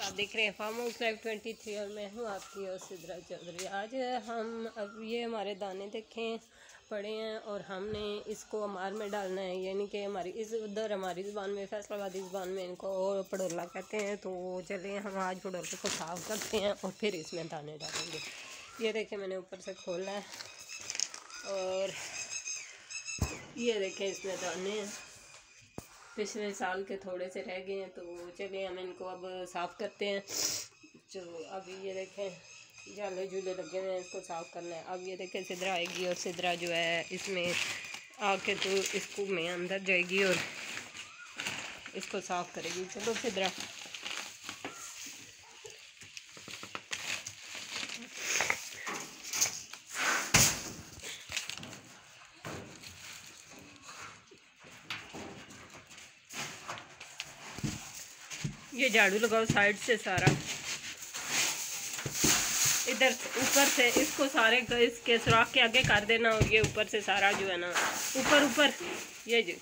आप देख रहे हैं फार्म हाउस लाइव 23 और मैं हूँ आपकी और सिद्रा चौधरी। आज हम अब ये हमारे दाने देखें पड़े हैं और हमने इसको अमार में डालना है, यानी कि हमारी इस उधर हमारी ज़ुबान में फैसलाबादी ज़ुबान में इनको पड़ोला कहते हैं। तो चलिए हम आज पड़ोले को साफ़ करते हैं और फिर इसमें दाने डालेंगे। ये देखें मैंने ऊपर से खोला है और ये देखें इसमें दाने हैं, पिछले साल के थोड़े से रह गए हैं। तो चलिए हम इनको अब साफ़ करते हैं। जो अभी ये देखें जाले झूले लगे हुए हैं, इसको साफ़ करना है। अब ये देखें सिद्रा आएगी और सिद्रा जो है इसमें आके तो इसको में अंदर जाएगी और इसको साफ़ करेगी। चलो सिद्रा। ये झाड़ू लगाओ साइड से सारा, इधर ऊपर से इसको सारे इसके सुराख के आगे कर देना और ये ऊपर से सारा जो है ना ऊपर ऊपर ये जो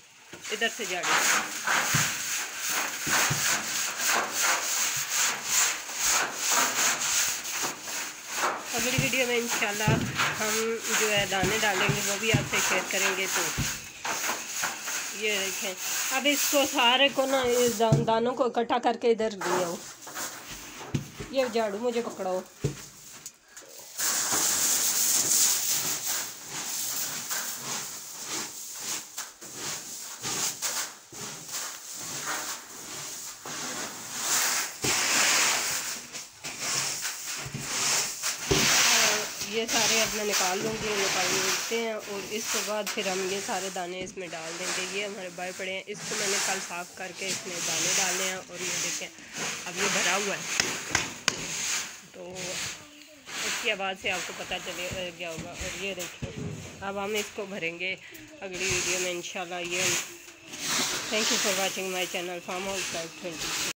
इधर से झाड़ू। अगली वीडियो में इंशाल्लाह हम जो है दाने डालेंगे वो भी आपसे शेयर करेंगे। तो ये देखें अब इसको सारे को ना दानों को इकट्ठा करके इधर ले आओ। ये झाड़ू मुझे पकड़ाओ। ये सारे अब मैं निकाल लूँगी, निकालते हैं और इसके बाद फिर हम ये सारे दाने इसमें डाल देंगे। ये हमारे बाय पड़े हैं, इसको मैंने कल साफ़ करके इसमें दाने डाले हैं और ये देखें अब ये भरा हुआ है। तो इसकी आवाज़ से आपको पता चले गया होगा। और ये देखें अब हम इसको भरेंगे अगली वीडियो में इंशाल्लाह। ये thank you for watching my channel farm house live 23।